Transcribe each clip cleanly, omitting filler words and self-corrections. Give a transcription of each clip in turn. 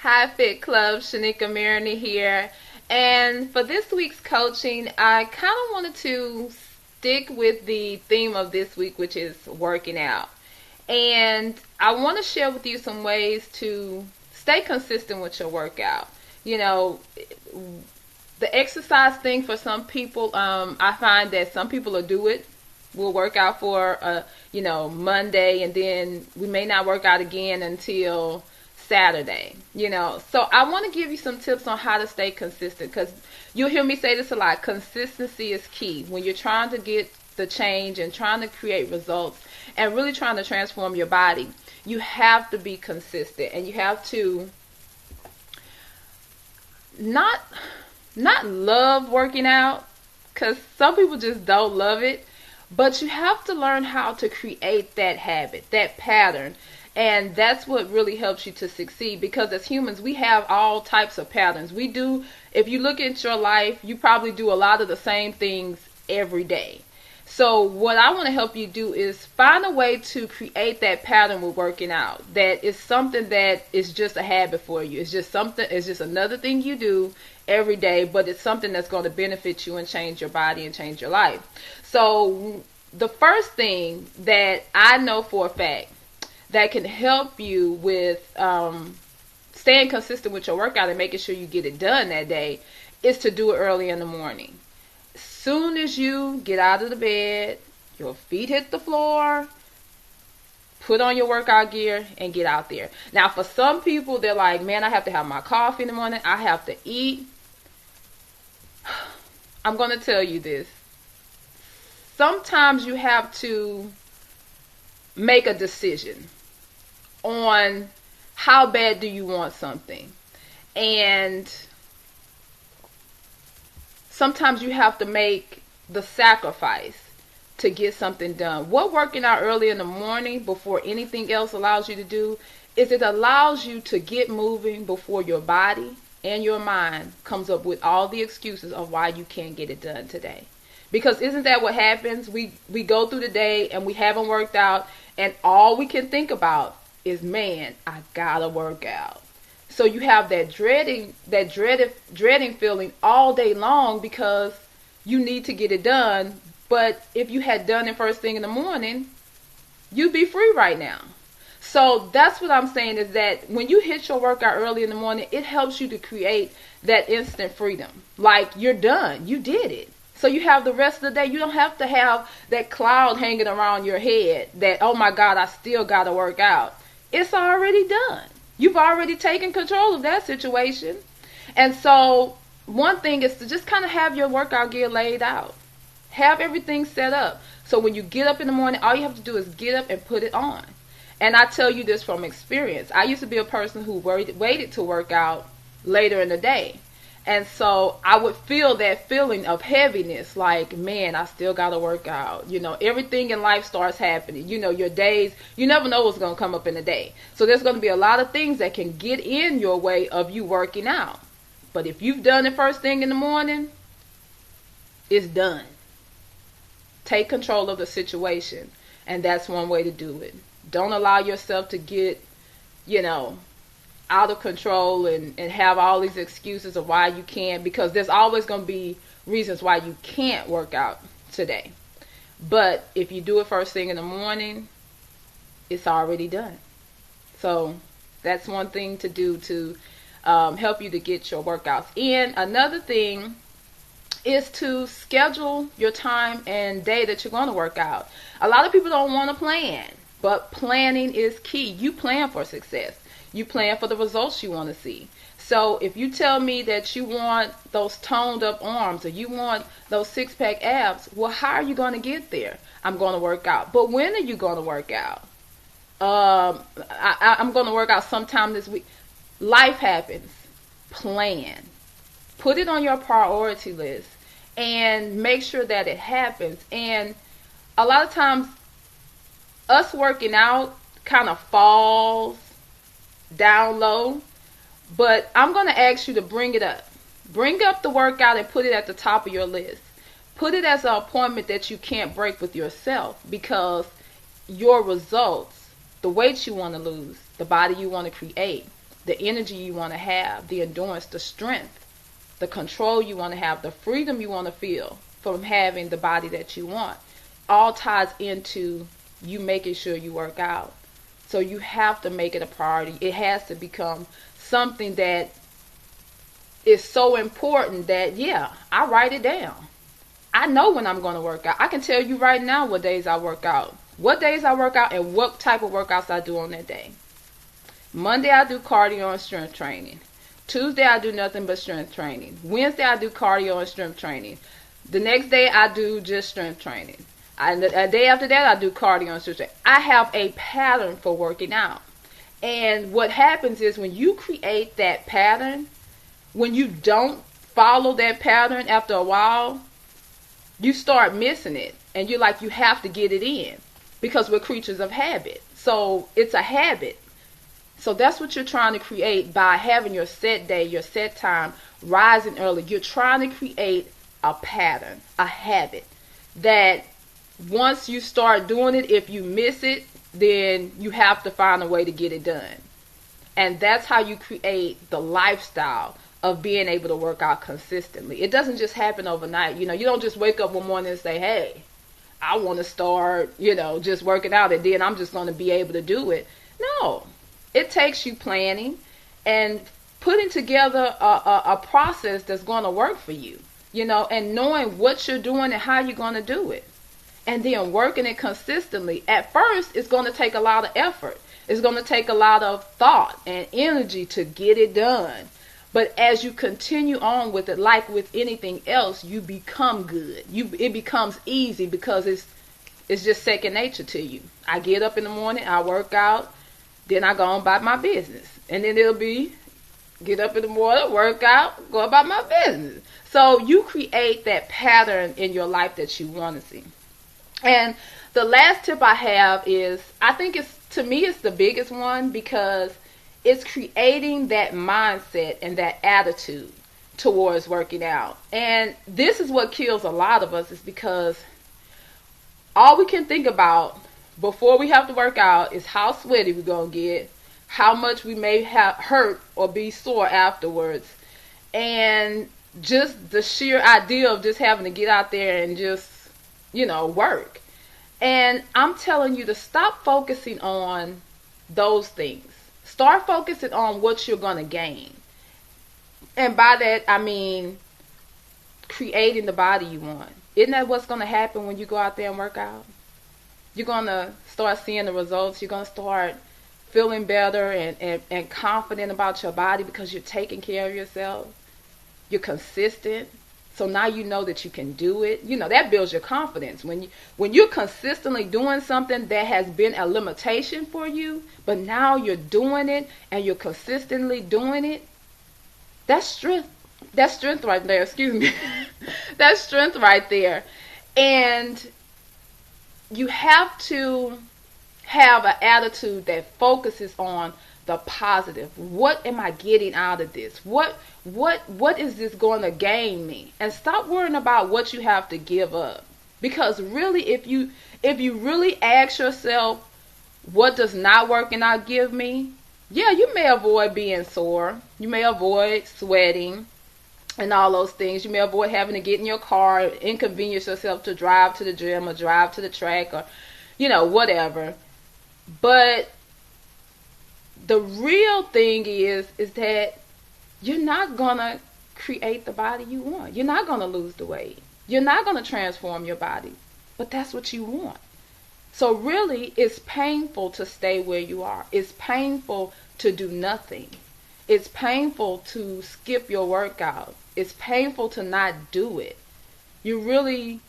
Hi Fit Club, Shanika Maroney here. And for this week's coaching, I kind of wanted to stick with the theme of this week, which is working out. And I want to share with you some ways to stay consistent with your workout. You know, the exercise thing for some people, I find that some people will do it. We'll work out for, Monday, and then we may not work out again until Saturday. So I want to give you some tips on how to stay consistent, because you'll hear me say this a lot. Consistency is key when you're trying to get the change and trying to create results and really trying to transform your body. You have to be consistent, and you have to not love working out, because some people just don't love it, but you have to learn how to create that habit, that pattern. And that's what really helps you to succeed, because as humans, we have all types of patterns. We do, if you look at your life, you probably do a lot of the same things every day. So what I want to help you do is find a way to create that pattern with working out. That is something that is just a habit for you. It's just another thing you do every day, but it's something that's going to benefit you and change your body and change your life. So the first thing that I know for a fact that can help you with staying consistent with your workout and making sure you get it done that day is to do it early in the morning. As soon as you get out of the bed, your feet hit the floor, put on your workout gear and get out there. Now, for some people, they're like, man, I have to have my coffee in the morning. I have to eat. I'm going to tell you this. Sometimes you have to make a decision on how bad do you want something. And sometimes you have to make the sacrifice to get something done. What working out early in the morning before anything else allows you to do is it allows you to get moving before your body and your mind comes up with all the excuses of why you can't get it done today. Because isn't that what happens? We go through the day and we haven't worked out, and all we can think about is, man, I gotta work out. So you have that dreading feeling all day long because you need to get it done. But if you had done it first thing in the morning, you'd be free right now. So that's what I'm saying, is that when you hit your workout early in the morning, it helps you to create that instant freedom. Like, you're done. You did it. So you have the rest of the day. You don't have to have that cloud hanging around your head that, oh my God, I still got to work out. It's already done. You've already taken control of that situation. And so one thing is to just kind of have your workout gear laid out. Have everything set up. So when you get up in the morning, all you have to do is get up and put it on. And I tell you this from experience. I used to be a person who waited to work out later in the day. And so I would feel that feeling of heaviness, like, man, I still got to work out. Everything in life starts happening. Your days, you never know what's going to come up in a day. So there's going to be a lot of things that can get in your way of you working out. But if you've done it first thing in the morning, it's done. Take control of the situation. And that's one way to do it. Don't allow yourself to get, out of control and have all these excuses of why you can't, because there's always going to be reasons why you can't work out today. But if you do it first thing in the morning, it's already done. So that's one thing to do to help you to get your workouts in. Another thing is to schedule your time and day that you're going to work out. A lot of people don't want to plan, but planning is key. You plan for success. You plan for the results you want to see. So if you tell me that you want those toned up arms or you want those six-pack abs, well, how are you going to get there? I'm going to work out. But when are you going to work out? I'm going to work out sometime this week. Life happens. Plan. Put it on your priority list and make sure that it happens. And a lot of times, us working out kind of falls down low, but I'm going to ask you to bring it up. Bring up the workout and put it at the top of your list. Put it as an appointment that you can't break with yourself, because your results, the weight you want to lose, the body you want to create, the energy you want to have, the endurance, the strength, the control you want to have, the freedom you want to feel from having the body that you want, all ties into you making sure you work out. So you have to make it a priority. It has to become something that is so important that, yeah, I write it down. I know when I'm going to work out. I can tell you right now what days I work out. What days I work out and what type of workouts I do on that day. Monday I do cardio and strength training. Tuesday I do nothing but strength training. Wednesday I do cardio and strength training. The next day I do just strength training. And a day after that I do cardio and strength training. I have a pattern for working out. And what happens is when you create that pattern, when you don't follow that pattern after a while, you start missing it. And you're like, you have to get it in. Because we're creatures of habit. So it's a habit. So that's what you're trying to create by having your set day, your set time, rising early. You're trying to create a pattern, a habit that once you start doing it, if you miss it, then you have to find a way to get it done. And that's how you create the lifestyle of being able to work out consistently. It doesn't just happen overnight. You don't just wake up one morning and say, hey, I want to start, just working out and then I'm just going to be able to do it. No, it takes you planning and putting together a process that's going to work for you, and knowing what you're doing and how you're going to do it. And then working it consistently. At first, it's going to take a lot of effort. It's going to take a lot of thought and energy to get it done. But as you continue on with it, like with anything else, you become good. It becomes easy because it's just second nature to you. I get up in the morning, I work out, then I go on about my business. And then it'll be get up in the morning, work out, go about my business. So you create that pattern in your life that you want to see. And the last tip I have is, I think to me it's the biggest one because it's creating that mindset and that attitude towards working out. And this is what kills a lot of us, is because all we can think about before we have to work out is how sweaty we're going to get, how much we may have hurt or be sore afterwards, and just the sheer idea of just having to get out there and just, work. And I'm telling you to stop focusing on those things. Start focusing on what you're going to gain. And by that, I mean creating the body you want. Isn't that what's going to happen when you go out there and work out? You're going to start seeing the results. You're going to start feeling better and confident about your body because you're taking care of yourself. You're consistent. So now you know that you can do it. That builds your confidence. When you're consistently doing something that has been a limitation for you, but now you're doing it and you're consistently doing it, that's strength. That's strength right there. Excuse me. That's strength right there. And you have to have an attitude that focuses on the positive. What am I getting out of this? What is this going to gain me? And stop worrying about what you have to give up. Because really, if you really ask yourself, what does not working out give me? Yeah, you may avoid being sore. You may avoid sweating and all those things. You may avoid having to get in your car, inconvenience yourself to drive to the gym or drive to the track or, whatever. But the real thing is that you're not going to create the body you want. You're not going to lose the weight. You're not going to transform your body. But that's what you want. So really, it's painful to stay where you are. It's painful to do nothing. It's painful to skip your workout. It's painful to not do it.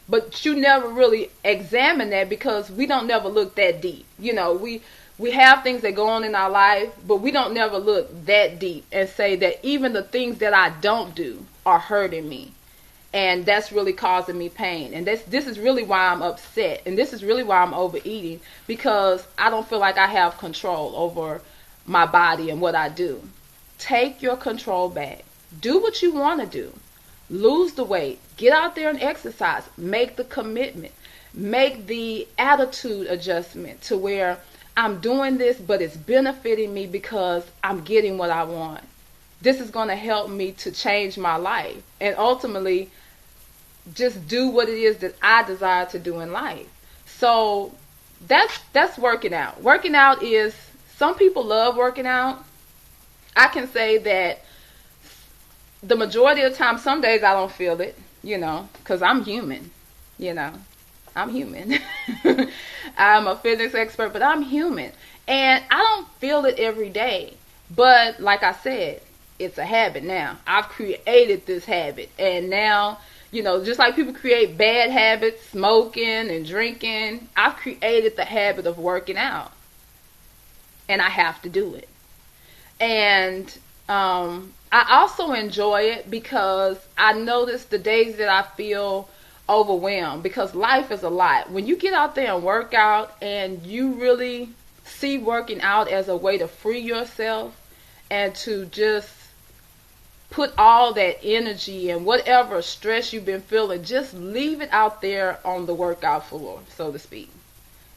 But you never really examine that because we don't never look that deep. We have things that go on in our life, but we don't never look that deep and say that even the things that I don't do are hurting me. And that's really causing me pain. And this is really why I'm upset. And this is really why I'm overeating, because I don't feel like I have control over my body and what I do. Take your control back. Do what you want to do. Lose the weight. Get out there and exercise. Make the commitment. Make the attitude adjustment to where I'm doing this, but it's benefiting me because I'm getting what I want. This is going to help me to change my life and ultimately just do what it is that I desire to do in life. So that's working out. Working out is, some people love working out. I can say that the majority of the time, some days I don't feel it, because I'm human, I'm human. I'm a physics expert, but I'm human. And I don't feel it every day. But like I said, it's a habit now. I've created this habit. And now, just like people create bad habits, smoking and drinking, I've created the habit of working out. And I have to do it. And I also enjoy it because I notice the days that I feel overwhelmed, because life is a lot. When you get out there and work out and you really see working out as a way to free yourself and to just put all that energy and whatever stress you've been feeling, just leave it out there on the workout floor, so to speak.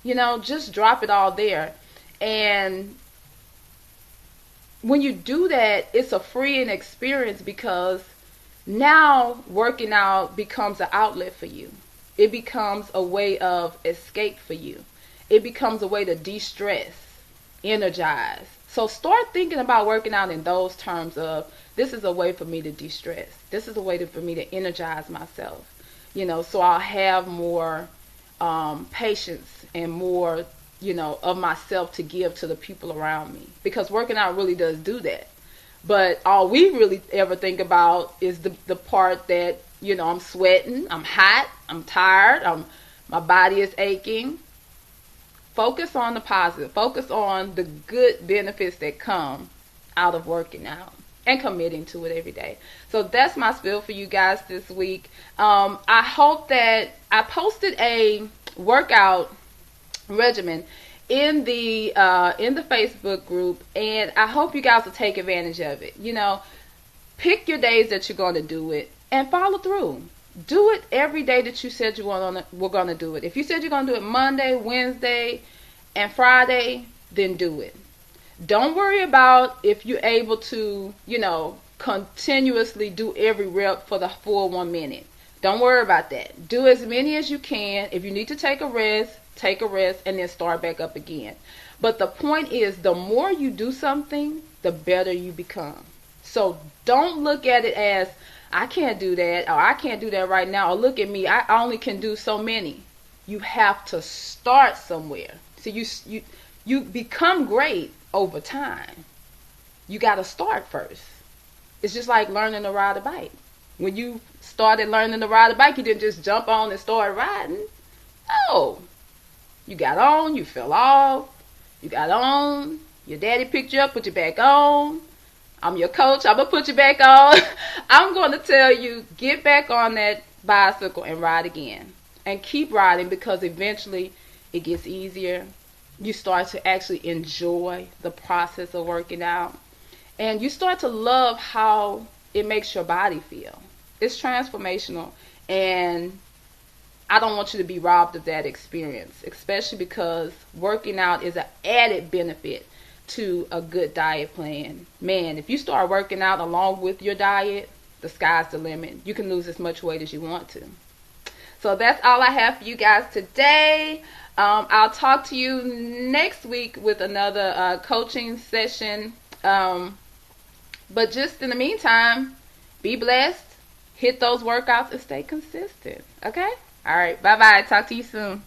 Just drop it all there. And when you do that, it's a freeing experience, because now working out becomes an outlet for you. It becomes a way of escape for you. It becomes a way to de-stress, energize. So start thinking about working out in those terms of, this is a way for me to de-stress. This is a way for me to energize myself. So I'll have more patience and more, of myself to give to the people around me. Because working out really does do that. But all we really ever think about is the part that, I'm sweating, I'm hot, I'm tired, my body is aching. Focus on the positive. Focus on the good benefits that come out of working out and committing to it every day. So that's my spiel for you guys this week. I hope that I posted a workout regimen in the Facebook group, and I hope you guys will take advantage of it. Pick your days that you're going to do it and follow through. Do it every day that you said we're going to do it. If you said you're going to do it Monday, Wednesday, and Friday, then do it. Don't worry about if you're able to, continuously do every rep for the full 1 minute. Don't worry about that. Do as many as you can. If you need to take a rest, and then start back up again. But the point is, the more you do something, the better you become. So don't look at it as, I can't do that, or I can't do that right now, or look at me, I only can do so many. You have to start somewhere. So you become great over time. You got to start first. It's just like learning to ride a bike. When you started learning to ride a bike, you didn't just jump on and start riding. No. You got on, you fell off, you got on, your daddy picked you up, put you back on. I'm your coach, I'm going to put you back on. I'm going to tell you, get back on that bicycle and ride again. And keep riding, because eventually it gets easier. You start to actually enjoy the process of working out. And you start to love how it makes your body feel. It's transformational. And I don't want you to be robbed of that experience, especially because working out is an added benefit to a good diet plan. Man, if you start working out along with your diet, the sky's the limit. You can lose as much weight as you want to. So that's all I have for you guys today. I'll talk to you next week with another coaching session. But just in the meantime, be blessed, hit those workouts, and stay consistent. Okay? All right. Bye-bye. Talk to you soon.